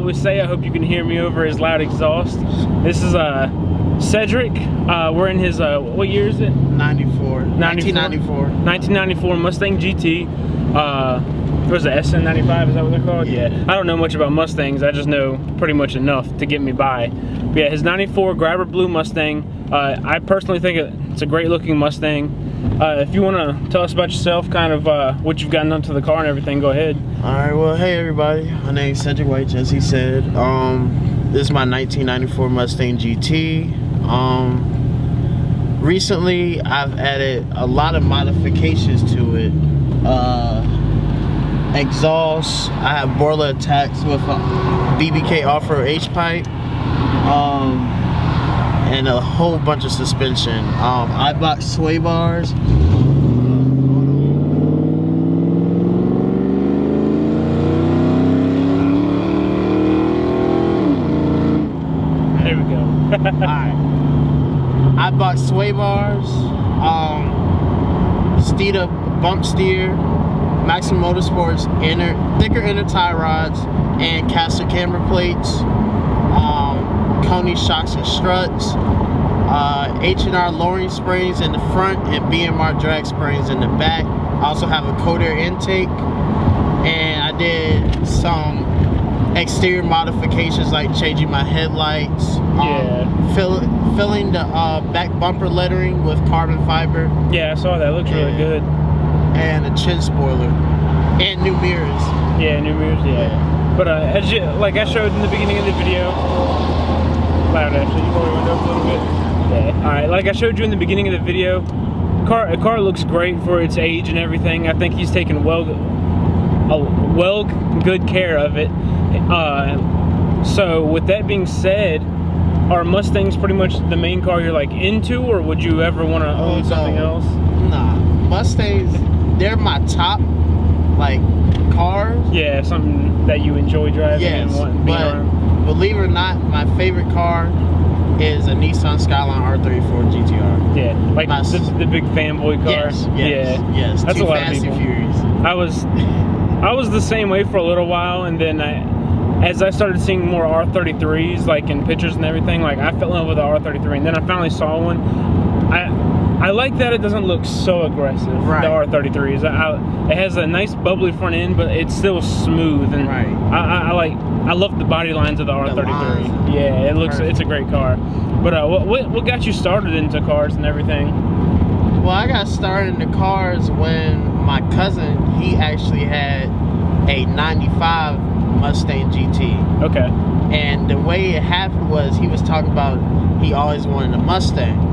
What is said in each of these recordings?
always say, I hope you can hear me over his loud exhaust. This is Cedric. We're in his, what year is it? 1994 Mustang GT. What is it, SN95, is that what they're called? Yeah. I don't know much about Mustangs, I just know pretty much enough to get me by. But yeah, his 94 Grabber Blue Mustang. I personally think it's a great looking Mustang. If you want to tell us about yourself, kind of what you've gotten onto the car and everything, go ahead. Alright, well, hey everybody, my name's Cedric White, as he said. This is my 1994 Mustang GT. Recently, I've added a lot of modifications to it. Exhaust, I have Borla attacks with a BBK off-road H-pipe, and a whole bunch of suspension. I bought sway bars. There we go. Alright. I bought sway bars, Steeda bump steer, Maximum Motorsports thicker inner tie rods, and caster camber plates, Coney shocks and struts, H&R lowering springs in the front, and BMR drag springs in the back. I also have a cold air intake, and I did some exterior modifications like changing my headlights, filling the back bumper lettering with carbon fiber. Yeah, I saw that. It looks really good. And a chin spoiler and new mirrors. Yeah, new mirrors. Yeah. But as you, like I showed in the beginning of the video, loud actually. You probably went up a little bit. Yeah. All right, like I showed you in the beginning of the video, the car looks great for its age and everything. I think he's taken good care of it. So with that being said, are Mustangs pretty much the main car you're like into, or would you ever want to own something else? Nah, Mustangs, they're my top like cars. Yeah, something that you enjoy driving and want to be around. Believe it or not, my favorite car is a Nissan Skyline R34 GTR. Yeah, like the big fanboy car. Yes. That's Too a lot Fast of people. and Furious. I was the same way for a little while, and then as I started seeing more R33s, like in pictures and everything, like I fell in love with the R33, and then I finally saw one. I like that it doesn't look so aggressive, the R33s. It has a nice bubbly front end, but it's still smooth, and I love the body lines of the R33. Yeah, it's a great car. But what got you started into cars and everything? Well, I got started into cars when my cousin, he actually had a 95 Mustang GT. Okay. And the way it happened was he was talking about he always wanted a Mustang.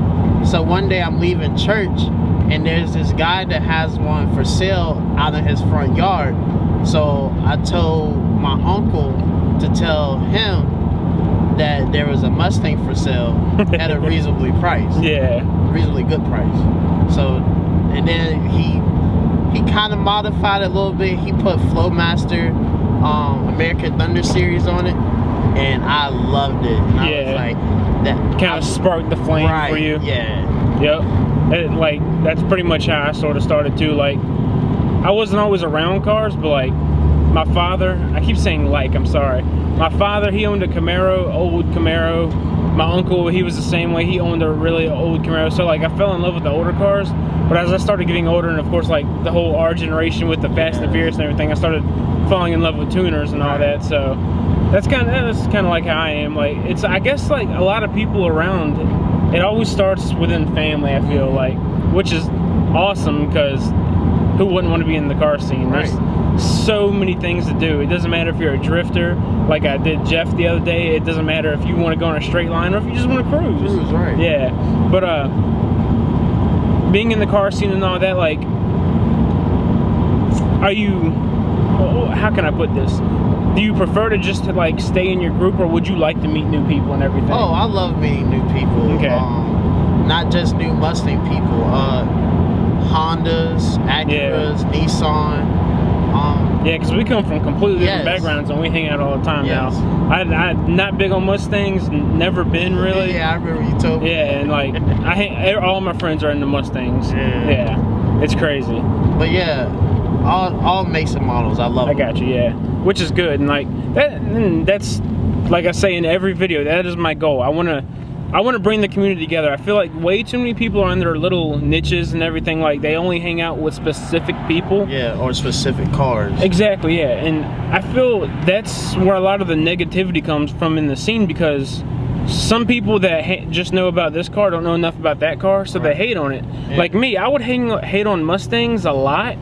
So one day I'm leaving church, and there's this guy that has one for sale out in his front yard. So I told my uncle to tell him that there was a Mustang for sale at a reasonably price. Yeah. Reasonably good price. So, and then he kind of modified it a little bit. He put Flowmaster American Thunder series on it, and I loved it. And I was like, that kind of sparked the flame for you. Yeah. Yep. That's pretty much how I sort of started too. Like, I wasn't always around cars, but like my father, I keep saying I'm sorry. My father, he owned a Camaro, old Camaro. My uncle, he was the same way. He owned a really old Camaro. So like I fell in love with the older cars. But as I started getting older, and of course like the whole R generation with the Fast and Furious and everything, I started falling in love with tuners and all that. So that's kind of like how I am. Like I guess like a lot of people around, it always starts within family, I feel like, which is awesome, because who wouldn't want to be in the car scene? There's so many things to do. It doesn't matter if you're a drifter, like I did Jeff the other day. It doesn't matter if you want to go on a straight line, or if you just want to cruise. Yeah. But being in the car scene and all that, like, are you, how can I put this? Do you prefer to just like stay in your group, or would you like to meet new people and everything? Oh, I love meeting new people. Okay. Not just new Mustang people. Hondas, Acuras, Nissan. Yeah, because we come from completely different backgrounds, and we hang out all the time now. I'm not big on Mustangs, never been really. Yeah, I remember you told me. Yeah, and like all my friends are into Mustangs. Yeah, it's crazy. But yeah, all makes and models. I love them. I got you, yeah. Which is good, and like that's like I say in every video, that is my goal. I want to bring the community together. I feel like way too many people are in their little niches and everything. Like they only hang out with specific people. Yeah, or specific cars. Exactly, yeah. And I feel that's where a lot of the negativity comes from in the scene, because some people that just know about this car don't know enough about that car, so they hate on it. Yeah. Like me, I would hate on Mustangs a lot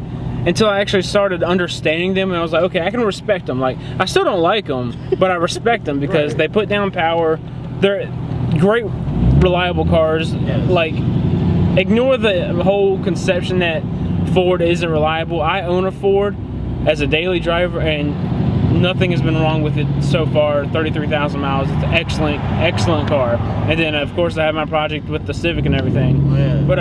until I actually started understanding them, and I was like, okay, I can respect them. Like, I still don't like them, but I respect them because they put down power. They're great, reliable cars. Yes. Like, ignore the whole conception that Ford isn't reliable. I own a Ford as a daily driver, and nothing has been wrong with it so far. 33,000 miles. It's an excellent car. And then, of course, I have my project with the Civic and everything. Yeah. But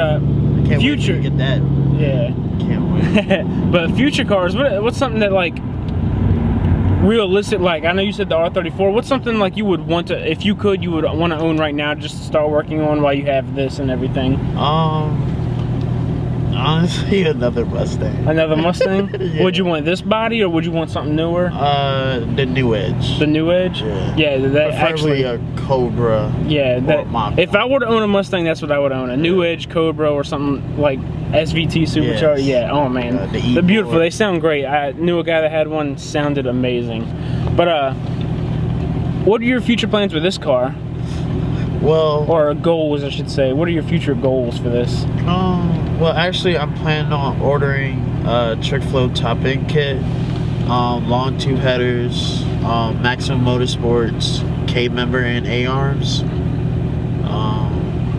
can't future, wait to get that. Yeah. Can't wait. But future cars, what's something that like realistic? Like, I know you said the R34. What's something like you would want to, if you could, you would want to own right now, just to start working on while you have this and everything? Honestly, another Mustang. Another Mustang? Yeah. Would you want this body, or would you want something newer? The New Edge. The New Edge? Yeah. Yeah, that preferably actually a Cobra. Yeah, that. If I were to own a Mustang, that's what I would own. A New Edge, Cobra, or something like SVT supercharged. Yes. Yeah. Oh man, they're beautiful. They sound great. I knew a guy that had one. Sounded amazing. But what are your future plans with this car? Well, or goals, I should say. What are your future goals for this? Well, actually, I'm planning on ordering a trick flow top end kit, long tube headers, Maximum Motorsports, K member and A arms.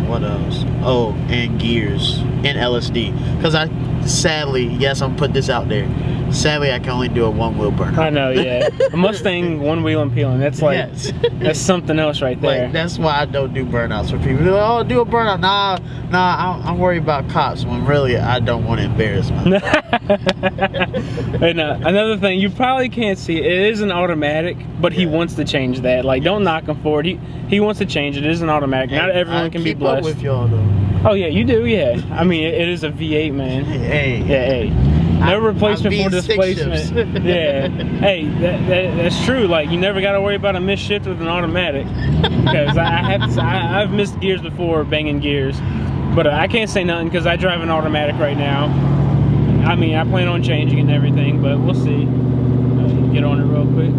What else? Oh, and gears and LSD. Because sadly, yes, I'm putting this out there. Sadly, I can only do a one-wheel burnout. I know, yeah. A Mustang one wheel and peeling. That's like, that's something else right there. Like, that's why I don't do burnouts for people. They're like, oh, do a burnout. Nah, I'm worried about cops, when really I don't want to embarrass myself. And another thing, you probably can't see it. It is an automatic, but he wants to change that. Like, don't knock him for it. He wants to change it. It is an automatic. Not everyone can be blessed. I keep up with y'all though. Oh yeah, you do, yeah. I mean, it is a V8, man. Hey. Yeah, hey. No replacement for displacement. Yeah. Hey, that's true. Like, you never got to worry about a missed shift with an automatic. Because I've missed gears before, banging gears. But I can't say nothing because I drive an automatic right now. I mean, I plan on changing it and everything, but we'll see. Get on it real quick.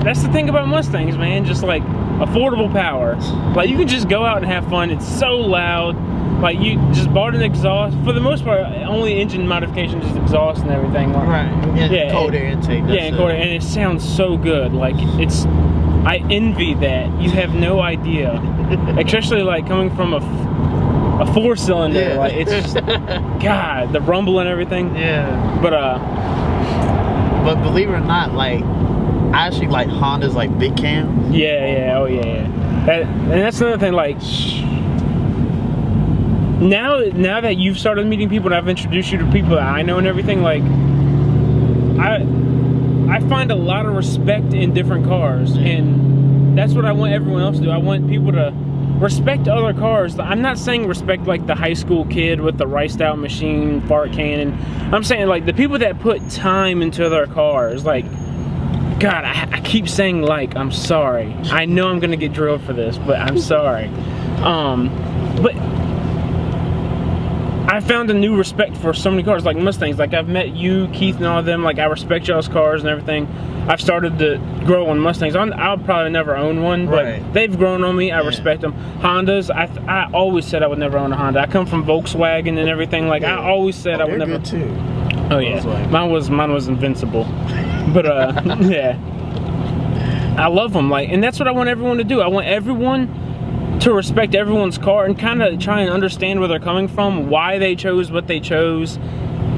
That's the thing about Mustangs, man. Just like affordable power. Like, you can just go out and have fun. It's so loud. Like, you just bought an exhaust. For the most part, only engine modification, just exhaust and everything. Like, right. Yeah. Cold air intake. Yeah, and cold air, and it sounds so good. Like, it's. I envy that. You have no idea. Especially like coming from a 4-cylinder. Yeah. Like, it's just, God, the rumble and everything. Yeah. But believe it or not, like, I actually like Honda's like big cam. Yeah, oh yeah. And that's another thing, like, now that you've started meeting people and I've introduced you to people that I know and everything, like, I find a lot of respect in different cars, and that's what I want everyone else to do. I want people to respect other cars. I'm not saying respect like the high school kid with the riced out machine, fart cannon. I'm saying like the people that put time into their cars, like, God, I keep saying like, I'm sorry. I know I'm gonna get drilled for this, but I'm sorry. But I found a new respect for so many cars, like Mustangs. Like, I've met you, Keith, and all of them. Like, I respect y'all's cars and everything. I've started to grow on Mustangs. I'll probably never own one, but they've grown on me. I respect them. Hondas, I always said I would never own a Honda. I come from Volkswagen and everything. Like, I always said I would never. Good too. Oh yeah, mine was invincible. But yeah, I love them. Like, and that's what I want everyone to do. I want everyone to respect everyone's car and kind of try and understand where they're coming from, why they chose what they chose,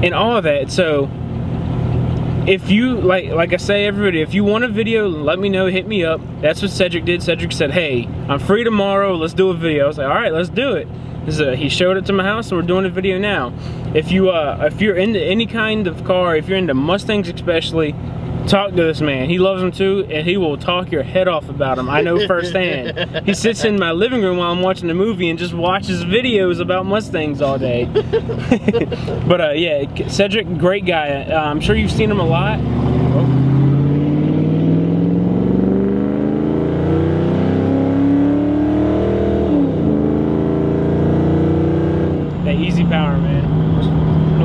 and all of that. So if you like I say, everybody, if you want a video, let me know, hit me up. That's what Cedric did. Cedric said, hey, I'm free tomorrow, let's do a video. I was like, all right, let's do it. He showed it to my house, and we're doing a video now. If you're into any kind of car, if you're into Mustangs especially, talk to this man. He loves them too, and he will talk your head off about them. I know firsthand. He sits in my living room while I'm watching a movie and just watches videos about Mustangs all day. But yeah, Cedric, great guy. I'm sure you've seen him a lot. That easy power, man.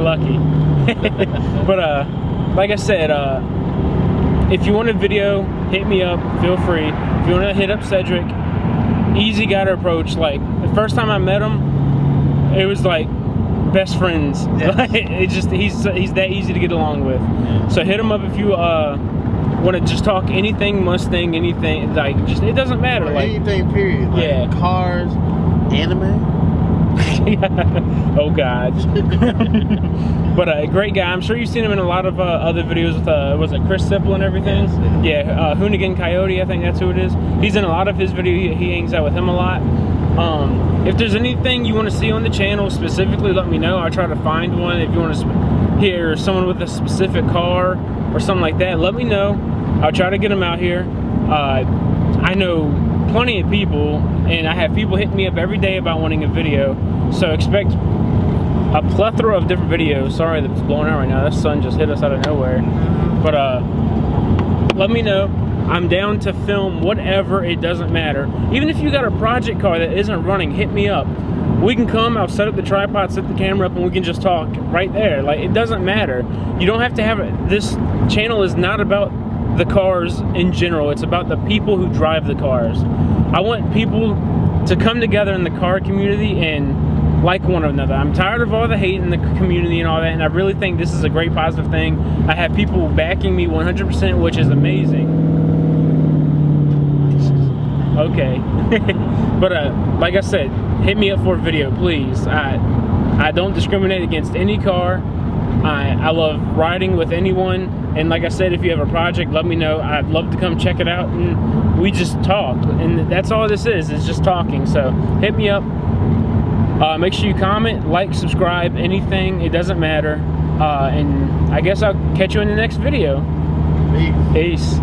Lucky. But like I said, if you want a video, hit me up, feel free. If you want to hit up Cedric, easy guy to approach. Like, the first time I met him, it was like best friends. Yes. He's that easy to get along with. Yeah. So hit him up if you want to just talk anything Mustang, anything, like, just, it doesn't matter. Or like anything, period. Like, yeah. Cars, anime. Oh God. But a great guy. I'm sure you've seen him in a lot of other videos with was it Chris Sipple and everything? Yes. Yeah, Hoonigan Coyote, I think that's who it is. He's in a lot of his videos. He hangs out with him a lot. If there's anything you want to see on the channel specifically, let me know. I'll try to find one. If you want to hear someone with a specific car or something like that, let me know. I'll try to get them out here. I know plenty of people, and I have people hitting me up every day about wanting a video, so expect a plethora of different videos. Sorry that it's blowing out right now. That sun just hit us out of nowhere. But let me know. I'm down to film whatever, it doesn't matter. Even if you got a project car that isn't running, hit me up. We can come, I'll set up the tripod, set the camera up, and we can just talk right there. Like, it doesn't matter. You don't have to have it. This channel is not about the cars in general, it's about the people who drive the cars. I want people to come together in the car community and like one another. I'm tired of all the hate in the community and all that, and I really think this is a great positive thing. I have people backing me 100%, which is amazing. Okay. But like I said, hit me up for a video, please. I don't discriminate against any car. I love riding with anyone, and like I said, if you have a project, let me know. I'd love to come check it out, and we just talk, and that's all this is just talking. So hit me up. Make sure you comment, like, subscribe, anything, it doesn't matter. And I guess I'll catch you in the next video. Peace. Peace.